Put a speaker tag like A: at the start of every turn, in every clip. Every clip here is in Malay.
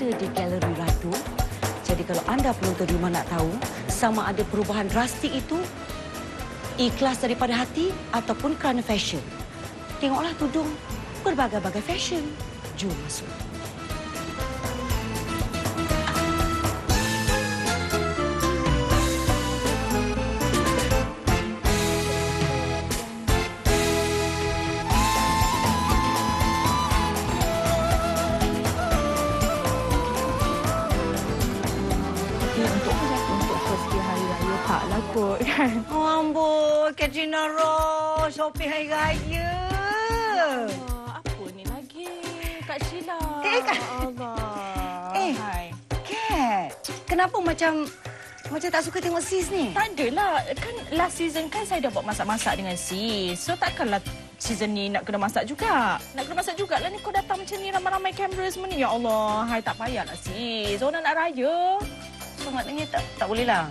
A: ada di Galeri Ratu. Jadi kalau anda penonton di rumah nak tahu sama ada perubahan drastik itu ikhlas daripada hati ataupun kerana fashion. Tengoklah tudung berbagai-bagai fashion. Jom masuk.
B: Kan?
A: Oh, amboi, Katrina Ross, shopping hari raya.
B: Apa ni lagi, Kak Sheila?
A: Kak.
B: Allah.
A: Hai. Kat, kenapa macam tak suka tengok sis ni?
B: Tak adalah. Kan last season kan saya dah buat masak-masak dengan sis. So takkanlah season ni nak kena masak juga. Nak kena masak jugalah ni kau datang macam ni ramai-ramai kamera semua ni. Ya Allah, hai tak payahlah sis. Orang nak raya.
A: So maknanya tak bolehlah.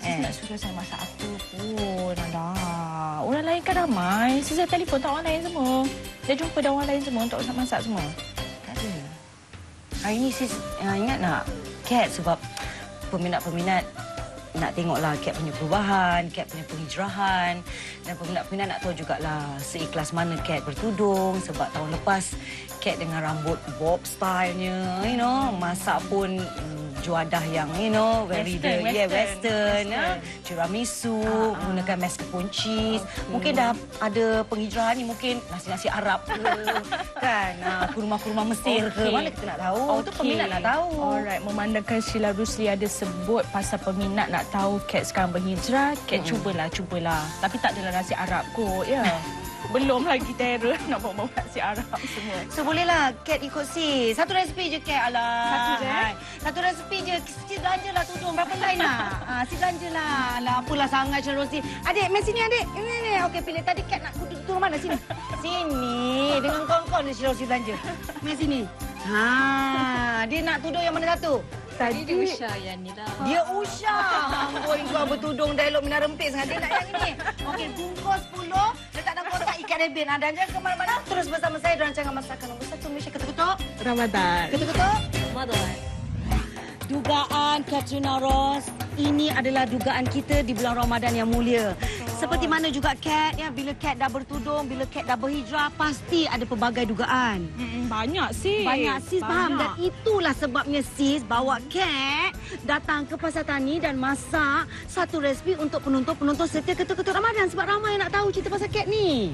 B: Sis nak suruh saya masak apa pun. Alah. Orang lain kan ramai. Sis saya telefon tak orang lain semua. Dia jumpa dah orang lain semua untuk masak semua.
A: Tak ada. Hari ni sis ingat nak Kat sebab peminat-peminat nak tengoklah Kat punya perubahan, Kat punya penghijrahan dan peminat-peminat nak tahu jugalah seikhlas mana Kat bertudung sebab tahun lepas Kat dengan rambut bob stylenya, you know, masak pun juadah yang, you know, very western. Tiramisu, gunakan mascarpone cheese. Mungkin dah ada penghijrahan ni, mungkin nasi-nasi Arab ke, kan? Kurma-kurma Mesir ke, mana kita nak tahu. Itu peminat nak tahu.
B: Alright, memandangkan Sheila Rusli ada sebut pasal peminat nak tahu Kat sekarang berhijrah, Kat cubalah. Tapi tak adalah nasi Arab kot, ya. Belum lagi terror nak bawa nasi Arab semua.
A: So bolehlah Kat ikut sis. Satu resipi je Kat. Alah.
B: Satu je?
A: Satu resipi je. Sis belanjalah tudung. Berapa lain nak? Sis belanjalah. Alah, apalah sangat Sheila Rusli. Adik, main sini adik. Ini. Okey, pilih. Tadi Kat nak tudung mana? Sini. Sini. Dengan kawan-kawan dia Sheila Rusli belanja. Main sini. Dia nak tudung yang mana satu?
B: Tadi dia Usha yang ni lah.
A: Dia Usha. Amboi, kau bertudung dialog Menara Empit sangat. Dia nak yang ini. Okey, bungkus 10. Letak dalam kotak ikan rebin. Dan jangan ke mana-mana. Terus bersama saya dalam rancangan masakan nombor 1 Malaysia. Ketuk-ketuk.
B: Ramadan.
A: Ketuk-ketuk.
B: Ramadan.
A: Dugaan Katrina Ross. Ini adalah dugaan kita di bulan Ramadan yang mulia. Seperti mana juga Kat, ya, bila Kat dah bertudung, bila Kat dah berhijrah, pasti ada pelbagai dugaan.
B: Banyak sis.
A: Banyak sis faham. Dan itulah sebabnya sis bawa Kat datang ke Pasar Tani dan masak satu resipi untuk penonton-penonton serta ketuk-ketuk Ramadan. Sebab ramai yang nak tahu cerita pasal Kat ni.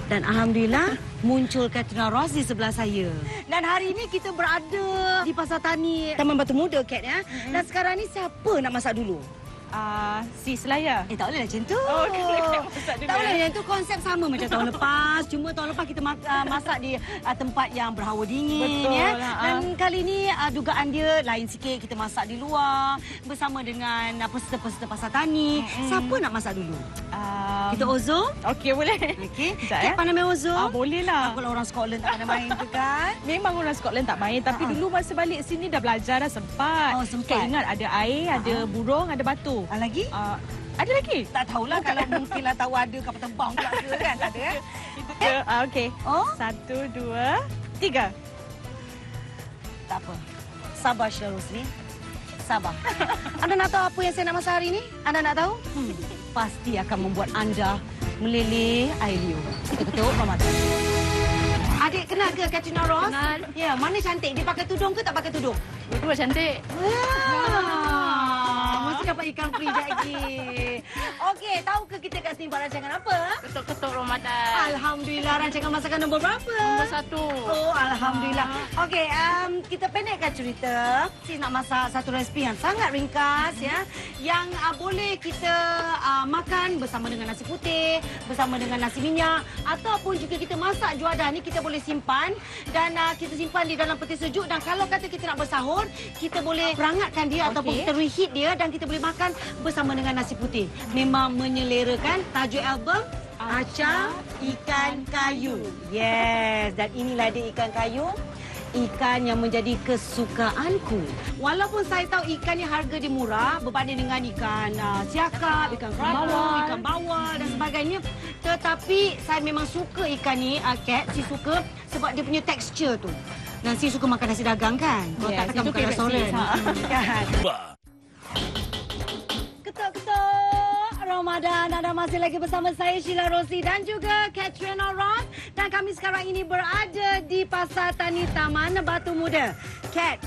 A: Dan Alhamdulillah muncul Katrina Ross di sebelah saya. Dan hari ini kita berada di Pasar Tani Taman Batu Muda Kat, ya. Dan sekarang ni siapa nak masak dulu?
B: Sis lah ya.
A: Tak boleh macam tu.
B: Oh, kita masak dulu.
A: Tak boleh macam tu. Konsep sama macam tahun lepas. Cuma tahun lepas kita masak di tempat yang berhawa dingin.
B: Betul,
A: ya. Dan kali ni dugaan dia lain sikit. Kita masak di luar bersama dengan peserta-peserta Pasar Tani. Siapa nak masak dulu? Kita Ozo?
B: Okey, boleh.
A: Okey.
B: Sekejap,
A: Pandai main Ozo?
B: Boleh lah.
A: Kalau orang Scotland tak pandai main tu kan?
B: Memang orang Scotland tak main. Tapi dulu masa balik sini dah belajar dah sempat.
A: Oh, sempat.
B: Kat ingat ada air, ada burung, ada batu.
A: Lagi?
B: Ada lagi?
A: Tak tahulah. Kalau mungkinlah tahu ada kapal terbang pula ke kan? Tak ada kan?
B: Itu ke? Okey. 1, 2, 3.
A: Tak apa. Sabar Sheila Rusli. Sabar. Anda nak tahu apa yang saya nak masak hari ini? Anda nak tahu? Pasti akan membuat anda meleleh air liur. Kita ketuk Ramadan. Adik kenal ke Katrina Ross?
B: Kenal.
A: Ya, mana cantik? Dia pakai tudung ke tak pakai tudung?
B: Dua cantik.
A: Mesti dapat ikan free lagi. Okey, tahu ke kita kat sini buat rancangan apa?
B: Ketuk-ketuk Ramadan.
A: Alhamdulillah, rancangan masakan nombor berapa?
B: Nombor 1.
A: Oh, Alhamdulillah. Okey, kita pendekkan cerita. Sis nak masak satu resipi yang sangat ringkas, ya. Yang boleh kita makan bersama dengan nasi putih, bersama dengan nasi minyak. Ataupun jika kita masak juadah ni, kita boleh simpan. Dan kita simpan di dalam peti sejuk. Dan kalau kata kita nak bersahur, kita boleh perangatkan dia ataupun kita reheat dia. Dan kita boleh makan bersama dengan nasi putih. Memang menyelerakan. Tajuk album Acar Ikan Kayu. Yes, dan inilah dia ikan kayu. Ikan yang menjadi kesukaanku. Walaupun saya tahu ikan yang harga dia murah berbanding dengan ikan siakap, ikan kerabu, ikan bawal dan sebagainya. Tetapi saya memang suka ikan ni, Kat. Saya suka sebab dia punya tekstur tu. Dan sis suka makan nasi dagang kan? Kalau
B: Yes,
A: tak takkan
B: itu
A: bukan
B: favourite
A: restoran.
B: sis, ha.
A: Kan? Ketuk-ketuk Ramadan. Anda masih lagi bersama saya Sheila Rosie dan juga Katrina Ross. Dan kami sekarang ini berada di Pasar Tani Taman Batu Muda. Kat,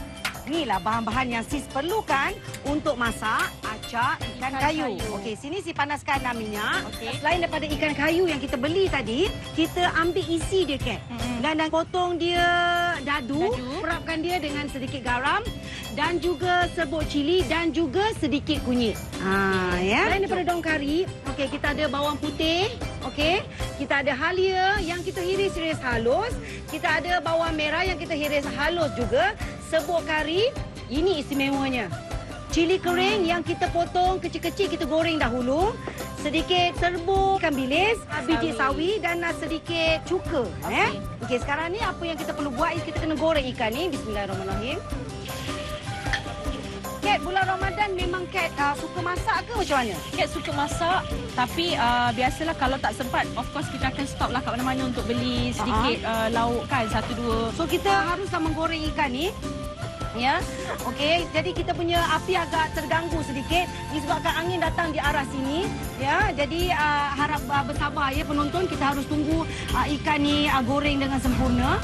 A: inilah bahan-bahan yang sis perlukan untuk masak acar ikan kayu. Okey, sini si panaskan minyak.
B: Okey.
A: Selain daripada ikan kayu yang kita beli tadi, kita ambil isi dia, Kat. Dan potong dia dadu, perapkan dia dengan sedikit garam dan juga serbuk cili dan juga sedikit kunyit. Ya. Selain daripada daun kari, okey, kita ada bawang putih, okey. Kita ada halia yang kita hiris-hiris halus. Kita ada bawang merah yang kita hiris halus juga. Serbuk kari, ini istimewanya. Cili kering yang kita potong kecil-kecil, kita goreng dahulu. Sedikit serbuk ikan bilis, biji sawi dan sedikit cuka. Okey, sekarang ni apa yang kita perlu buat is kita kena goreng ikan ni. Bismillahirrahmanirrahim. Kat, bulan Ramadan memang Kat suka masak ke macam mana?
B: Kat suka masak, tapi biasalah kalau tak sempat, of course kita akan stop lah kat mana-mana untuk beli sedikit lauk kan, satu dua.
A: So kita haruslah menggoreng ikan ni. Ya. Okey, jadi kita punya api agak terganggu sedikit disebabkan angin datang di arah sini, ya. Jadi harap bersabar ya penonton, kita harus tunggu ikan ni goreng dengan sempurna.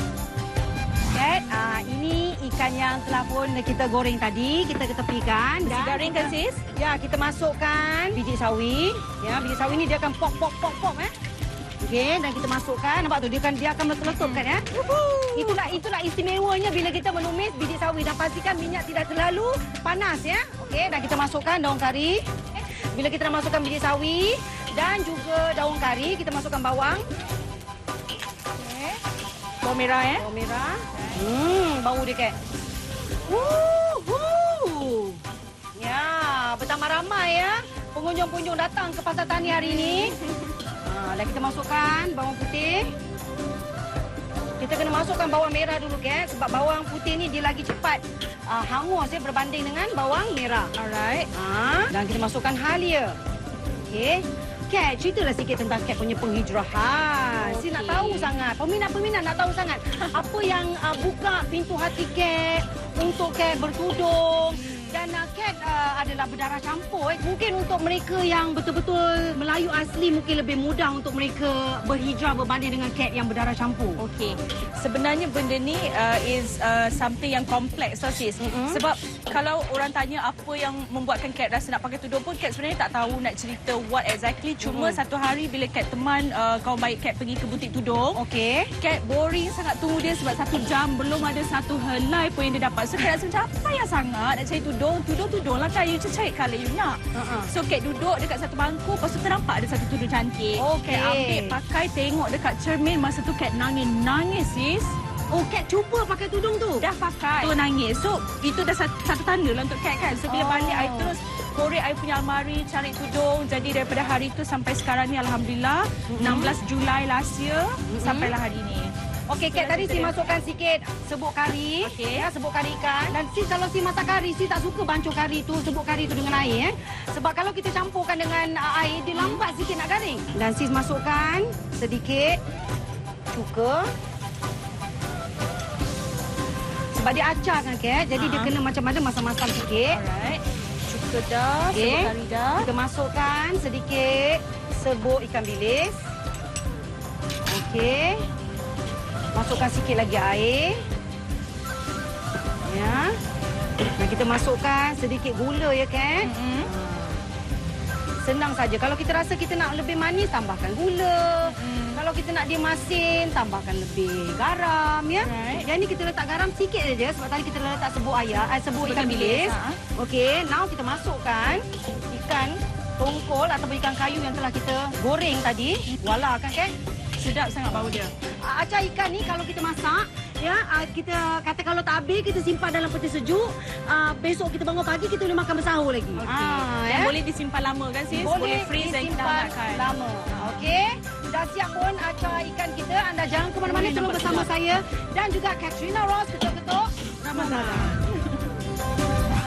A: Kat, ini ikan yang telah pun kita goreng tadi, kita ketepikan dan
B: Garing kan sis?
A: ya, kita masukkan biji sawi. Ya, biji sawi ni dia akan pop. Okey, dan kita masukkan. Nampak tu dia akan meletup kan ya. Itulah istimewanya bila kita menumis biji sawi dan pastikan minyak tidak terlalu panas ya. Okey, dan kita masukkan daun kari. Bila kita dah masukkan biji sawi dan juga daun kari, kita masukkan bawang.
B: Okay. Bawang merah
A: Bawang merah. Bau dia Kat. Ya, bertambah ramai ya. Pengunjung-pengunjung datang ke Pasar Tani hari ini. Dan kita masukkan bawang putih. Kita kena masukkan bawang merah dulu, Kat. Sebab bawang putih ni dia lagi cepat hangus ya berbanding dengan bawang merah.
B: Alright.
A: Dan kita masukkan halia. Okey. Kat, ceritalah sikit tentang Kat punya penghijrahan. Saya nak tahu sangat. Peminat-peminat nak tahu sangat. Apa yang buka pintu hati Kat untuk Kat bertudung. Dan Kat adalah berdarah campur. Mungkin untuk mereka yang betul-betul Melayu asli mungkin lebih mudah untuk mereka berhijrah berbanding dengan Kat yang berdarah campur.
B: Okey. Sebenarnya benda ni is something yang kompleks sis. Sebab kalau orang tanya apa yang membuatkan Kat rasa nak pakai tudung pun, Kat sebenarnya tak tahu nak cerita what exactly. Cuma satu hari bila Kat teman kawan baik Kat pergi ke butik tudung.
A: Okey.
B: Kat boring sangat tunggu dia sebab 1 jam belum ada satu helai pun yang dia dapat. So Kat rasa macam apa yang sangat nak cari tudung lah kan. You cari colour you nak. So Kat duduk dekat satu bangku, lepas tu ternampak ada satu tudung cantik.
A: Okey.
B: Kat ambil, pakai, tengok dekat cermin. Masa tu Kat nangis sis.
A: Oh, Kat cuba pakai tudung tu?
B: Dah pakai. Tu nangis. So itu dah satu tanda lah untuk Kat kan. So bila balik, I terus korek I punya almari, cari tudung. Jadi daripada hari tu sampai sekarang ni Alhamdulillah 16 Julai last year sampailah hari ni.
A: Okey, Kat, tadi si masukkan sikit serbuk kari.
B: Okey.
A: Ya, serbuk kari ikan. Dan si kalau si masak kari, si tak suka bancuh kari tu, serbuk kari tu dengan air. Sebab kalau kita campurkan dengan air, dia lambat sikit nak garing. Dan sis masukkan sedikit cuka. Sebab dia acar kan, Kat. Jadi dia kena macam mana masam-masam sikit.
B: Alright. Cuka dah,
A: Okey.
B: serbuk kari dah.
A: Kita masukkan sedikit serbuk ikan bilis. Okey. Masukkan sikit lagi air. Ya. Dan kita masukkan sedikit gula ya, Kat. Senang saja. Kalau kita rasa kita nak lebih manis, tambahkan gula. Kalau kita nak dia masin, tambahkan lebih garam ya.
B: Right.
A: Yang ni kita letak garam sikit saja sebab tadi kita letak serbuk ikan bilis. Okey, now kita masukkan ikan tongkol ataupun ikan kayu yang telah kita goreng tadi. Voila kan, Kat?
B: Sedap sangat bau dia.
A: Acar ikan ni kalau kita masak, ya, kita kata kalau tak habis kita simpan dalam peti sejuk. Besok kita bangun pagi kita boleh makan bersahur lagi.
B: Dan boleh disimpan lama kan sis? Boleh freeze dan kita
A: disimpan
B: hangatkan.
A: lama. Okey. Dah siap pun acar ikan kita. Anda jangan ke mana-mana, tolong bersama saya dan juga Katrina Ross, ketuk-ketuk Ramadan.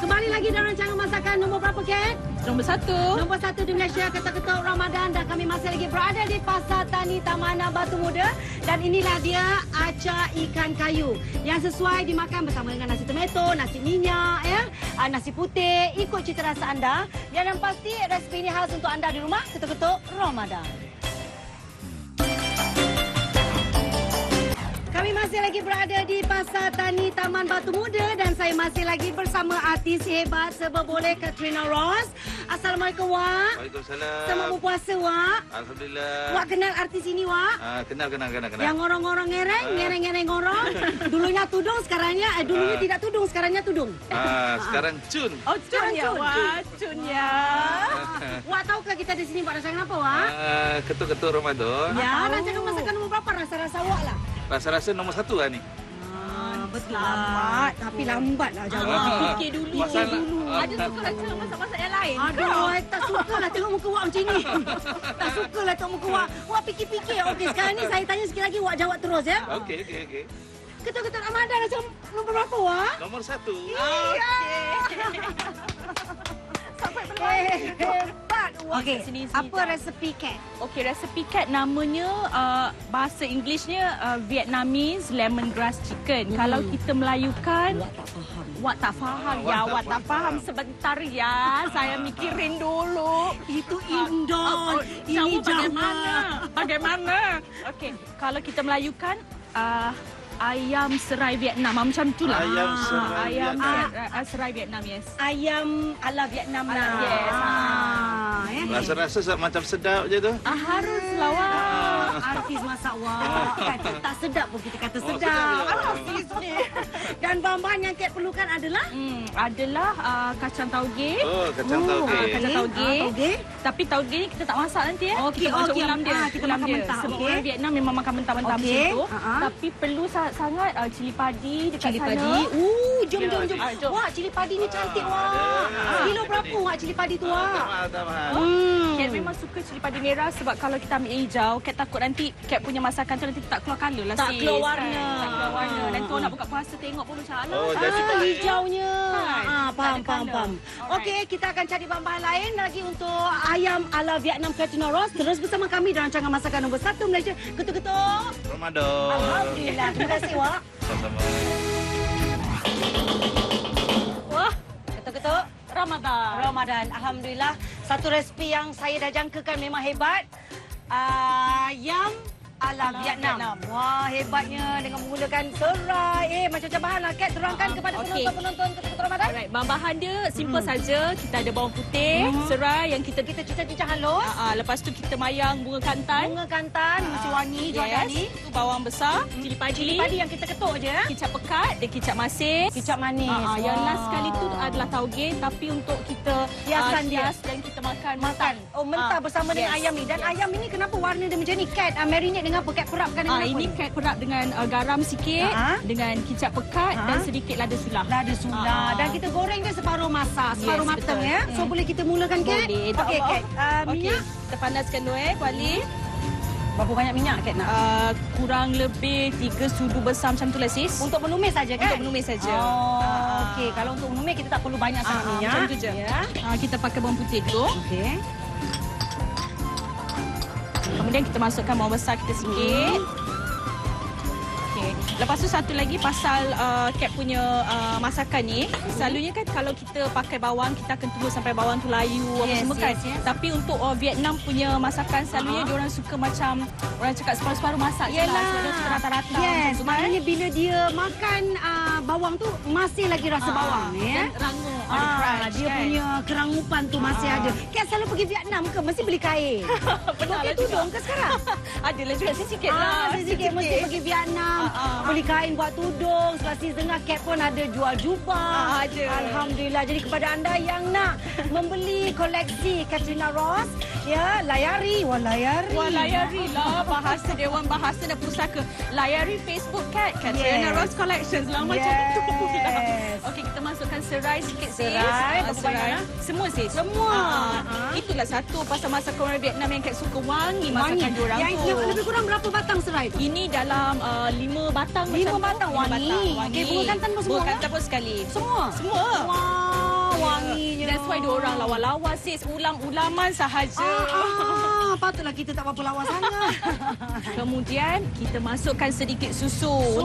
A: Kembali lagi dalam rancangan masakan nombor berapa, Kat?
B: Nombor 1.
A: Nombor 1 di Malaysia, ketuk-ketuk Ramadan, dan kami masih lagi berada di Pasar Tani Taman Batu Muda, dan inilah dia acar ikan kayu yang sesuai dimakan bersama dengan nasi tomato, nasi minyak, ya, nasi putih, ikut cita rasa anda. Dan yang pasti resipi ini khas untuk anda di rumah, ketuk-ketuk Ramadan. Kami masih lagi berada di Pasar Tani Taman Batu Muda dan saya masih lagi bersama artis hebat serba boleh Katrina Ross. Assalamualaikum, Wak.
C: Waalaikumsalam.
A: Selamat berpuasa, Wak.
C: Alhamdulillah.
A: Wak kenal artis ini, Wak?
C: Kenal.
A: Yang ngorong-ngorong ngereng ngorong. Dulunya tudung, sekarangnya dulunya tidak tudung, sekarangnya tudung.
C: Sekarang Cun.
B: Oh, Cun ya,
A: Cun.
B: Wak. Cun ya.
A: Wak, tahukah kita di sini buat rancangan apa, Wak?
C: Ketuk-ketuk Ramadan.
A: Ya, rancangan masakan nomor berapa rasa-rasa Wak lah?
C: Rasa-rasa nombor 1 lah ni.
A: Betul lambat, tapi lambat lah jawab.
B: Fikir dulu.
C: Masalah.
B: Ada suka rancangan masak-masak yang lain?
A: Aduh, tak suka lah tengok muka Wak macam ni. Tak suka lah tengok muka Wak. Wak fikir-fikir. Okey, sekarang ni saya tanya sekali lagi, Wak jawab terus, ya.
C: Okey.
A: Ketuk-ketuk Ramadan macam nombor berapa, Wak?
C: Nombor 1.
B: Sampai berlalu.
A: Hebat, Wak. Okey,
B: Sini,
A: apa
B: jap.
A: resepi kek?
B: Okey, resepi cat namanya bahasa Englishnya Vietnamese lemongrass chicken. Kalau kita melayukan,
A: Wak tak faham.
B: Wak tak faham ya, Wak tak faham. Sebentar ya, saya mikirin dulu.
A: Itu Indon. Ini Java.
B: Bagaimana? Okey, kalau kita melayukan ayam serai Vietnam macam itulah.
C: Ayam serai
B: ayam
C: Vietnam.
B: serai Vietnam, yes.
A: Ayam ala Vietnam lah.
B: Yes.
C: Rasa-rasa macam sedap je tu.
B: Haruslah, Wak.
A: Artis masak, Wak. Kan, tak sedap pun kita kata sedap.
C: sedap.
A: Artis ni. Dan bahan-bahan yang kek perlukan adalah?
B: Adalah kacang tauge.
C: Oh, kacang tauge.
B: Kacang tauge.
A: Tauge.
B: Tapi tauge ni kita tak masak nanti ya.
A: Okey,
B: kita macam
A: okey.
B: ulam dia.
A: Kita
B: Ulam
A: makan
B: dia.
A: mentah,
B: Sebab
A: okey.
B: orang Vietnam memang makan mentah-mentah
A: Okey.
B: macam tu.
A: Ha-ha.
B: Tapi perlu sangat cili padi dekat
A: Cili
B: sana.
A: padi. Jom.
B: jom.
A: Wah, cili padi ni cantik, Wak. Kilo berapa, Wak, cili padi tu, Wak?
C: Tak mahal.
B: Kat memang suka cili padi merah sebab kalau kita ambil yang hijau, Kat takut nanti Kat punya masakan tu nanti tak keluar colour lah,
A: Tak
B: sis.
A: keluar warna.
B: Tak keluar warna. Nanti orang nak buka puasa tengok pun macam alah.
C: Oh,
B: macam
C: jadi
B: mana?
C: tak boleh.
A: Hijaunya.
B: Kan?
A: Faham.
B: Tak ada colour.
A: Okey, kita akan cari bahan-bahan lain lagi untuk ayam ala Vietnam Katrina Ross. Terus bersama kami dalam rancangan masakan nombor 1 Malaysia. Ketuk-ketuk.
C: Ramadan.
A: Alhamdulillah. Terima kasih, Wak.
C: Sama-sama.
B: Wah,
A: Ketuk-ketuk. Ramadan. Alhamdulillah. Satu resipi yang saya dah jangkakan memang hebat. Ayam ala Vietnam. Wah, hebatnya dengan menggunakan serai. Macam-macam bahan lah. Kat, terangkan kepada
B: Okey.
A: penonton-penonton Ketuk-ketuk Ramadan.
B: Alright, bahan-bahan dia simple saja. Kita ada bawang putih, serai yang kita
A: Kita cicah-cicah halus.
B: lepas tu kita mayang bunga kantan.
A: Bunga kantan, masih wangi juadah ni.
B: Tu bawang besar, cili padi,
A: Cili padi yang kita ketuk je.
B: kicap pekat dan kicap masin.
A: Kicap manis.
B: Yang last sekali tu adalah tauge, tapi untuk kita
A: Hiasan dia.
B: hias dan kita makan
A: Makan. Oh, mentah bersama dengan ayam ni. Dan ayam ini kenapa warna dia macam ni? Kat, marinate dengan apa? Kat perapkan dengan apa?
B: Ini kat perap dengan garam sikit, dengan kicap pekat dan sedikit lada sulah.
A: Lada sulah. Dan kita goreng dia separuh masak, separuh
B: Yes,
A: matang,
B: betul.
A: ya. So boleh kita mulakan, Kat?
B: Boleh.
A: Okey, Kat.
B: Okey,
A: Minyak.
B: kita panaskan dulu kuali.
A: Berapa banyak minyak, Kat, nak?
B: Kurang lebih 3 sudu besar macam tu lah, sis.
A: Untuk menumis saja, kan?
B: Untuk menumis saja.
A: Oh, okey. Kalau untuk menumis kita tak perlu banyak sangat minyak.
B: Macam tu je.
A: Ya.
B: Kita pakai bawang putih dulu.
A: Okey.
B: Kemudian kita masukkan bawang besar kita sikit. Okey. Lepas tu satu lagi pasal Kat punya masakan ni, selalunya kan kalau kita pakai bawang, kita akan tunggu sampai bawang tu layu apa
A: Yes,
B: semua kan.
A: yes.
B: Tapi untuk Vietnam punya masakan, selalunya dia orang suka macam orang cakap separuh-separuh masak je lah. Sebab dia suka rata-rata macam
A: Yes,
B: tu kan.
A: maknanya bila dia makan bawang tu masih lagi rasa bawang, ya.
B: Dan rangup, ada crunch,
A: Dia
B: kan?
A: punya kerangupan tu masih ada. Kat selalu pergi Vietnam ke? Mesti beli kain.
B: Benar
A: Pakai
B: lah juga.
A: tudung ke sekarang?
B: Adalah juga sikit lah.
A: Sikit mesti pergi Vietnam. Beli kain buat tudung. Sebab sis dengar Kat pun ada jual jubah.
B: Ada.
A: Alhamdulillah. Jadi kepada anda yang nak membeli koleksi Katrina Ross, ya, layari. Wah, layari.
B: Wah, layari lah bahasa Dewan Bahasa dan Pusaka. Layari Facebook Kat, Katrina
A: Yes.
B: Ross Collections lah macam
A: Yes.
B: tu. Okey, kita masukkan serai sikit, sis.
A: Serai, berapa
B: Serai.
A: banyak?
B: Semua, sis.
A: Semua.
B: Itulah satu pasal masakan orang Vietnam yang Kat suka wangi masakan diorang
A: Yang
B: tu.
A: lebih kurang berapa batang serai tu?
B: Ini dalam 5 batang
A: 5
B: macam tu.
A: batang, wangi. Okey, bunga kantan pun semua,
B: Bunga
A: kan?
B: kantan pun sekali.
A: Semua?
B: Semua.
A: Wow, wanginya.
B: That's why diorang lawa-lawa sis. Ulam-ulaman sahaja.
A: Patutlah kita tak berapa lawa sangat.
B: Kemudian kita masukkan sedikit susu.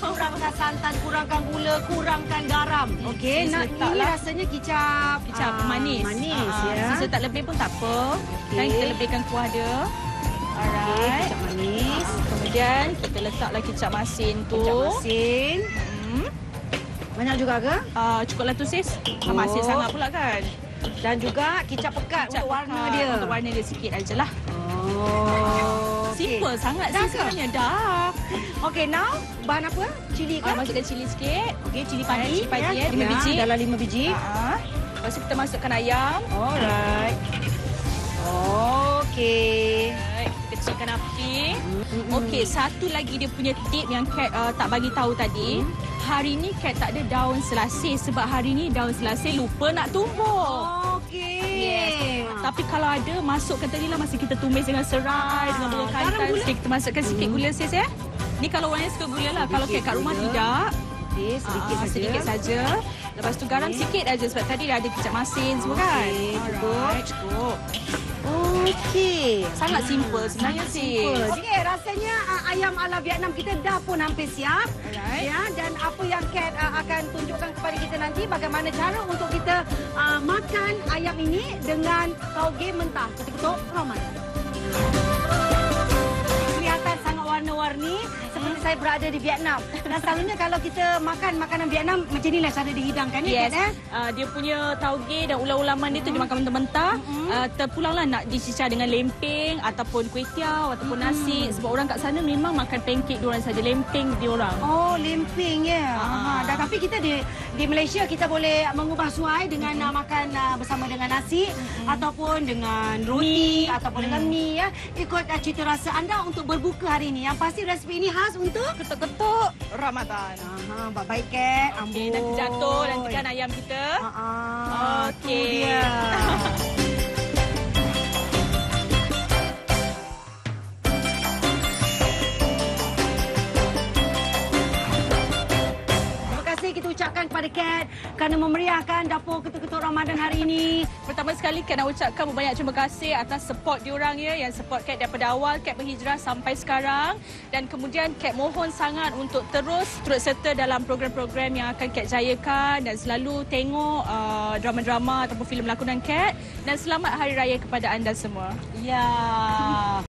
A: Kurangkan santan, kurangkan gula, kurangkan garam. Okey,
B: Sis,
A: ini
B: letaklah
A: rasanya kicap
B: manis.
A: Manis ya.
B: Susu tak lebih pun tak apa.
A: Okey.
B: Dan kita lebihkan kuah dia.
A: Okey,
B: Alright.
A: kicap manis.
B: Kemudian kita letaklah kicap masin tu.
A: Kicap masin. Banyak juga ke?
B: Cukuplah tu sis. Masin sangat pula kan.
A: Dan juga kicap pekat
B: Kicap
A: untuk warna
B: pekat.
A: dia.
B: Untuk warna dia sikit ajalah.
A: Oh,
B: Simple sangat
A: Dah
B: sih
A: ke?
B: sebenarnya. Dah.
A: Okey, now bahan apa? Cili ke?
B: Masukkan cili sikit.
A: Okey, cili padi.
B: Cili padi,
A: ya.
B: 5 biji.
A: Dalam 5 biji.
B: Lepas tu kita masukkan ayam.
A: Alright. Okey.
B: Alright, kita kecilkan api. Okey, satu lagi dia punya tip yang Kat tak bagi tahu tadi. Hari ni Kat tak ada daun selasih sebab hari ni daun selasih lupa nak tumbuk.
A: Okey.
B: Tapi kalau ada, masukkan tadi lah masa kita tumis dengan serai, dengan bunga
A: garam
B: kantan.
A: gula?
B: Sikit, kita masukkan sikit gula sis ya. Ni kalau orang yang suka gula lah. Kalau
A: Sikit
B: kat rumah
A: gula.
B: tidak.
A: Okey, sedikit saja.
B: Sedikit saja. Lepas tu garam sikit aja sebab tadi dah ada kicap masin semua kan.
A: Okey, cukup.
B: Alright, cukup.
A: Okey.
B: Sangat simple sebenarnya sih.
A: Okey, rasanya ayam ala Vietnam kita dah pun hampir siap.
B: Alright.
A: Ya, dan apa yang Kat akan tunjukkan kepada kita nanti bagaimana cara untuk kita makan ayam ini dengan tauge mentah. Ketuk-ketuk Ramadan. Kelihatan sangat warna-warni seperti saya berada di Vietnam. Dan selalunya kalau kita makan makanan Vietnam macam inilah cara dihidangkan ni
B: Yes.
A: Kat,
B: Dia punya tauge dan ulam-ulaman dia tu dia makan mentah-mentah. Terpulanglah nak dicicah dengan lempeng ataupun kuih tiaw ataupun nasi. Sebab orang kat sana memang makan pancake diorang saja. Lempeng diorang.
A: Oh, lempeng ya. Dan tapi kita di Malaysia kita boleh mengubah suai dengan makan bersama dengan nasi ataupun dengan roti ataupun dengan mi ya. Ikut cita rasa anda untuk berbuka hari ini. Yang pasti resipi ini khas untuk
B: Ketuk-ketuk Ramadan.
A: baik Kat.
B: Okey, nanti jatuh nantikan ayam kita.
A: Okey.
B: Okey.
A: Dia. Kita ucapkan kepada Kat kerana memeriahkan dapur ketuk-ketuk Ramadan hari ini.
B: Pertama sekali Kat nak ucapkan banyak terima kasih atas support diorang ya, yang support Kat daripada awal Kat berhijrah sampai sekarang. Dan kemudian Kat mohon sangat untuk terus turut serta dalam program-program yang akan Kat jayakan dan selalu tengok drama-drama ataupun filem lakonan Kat. Dan selamat Hari Raya kepada anda semua.
A: Ya.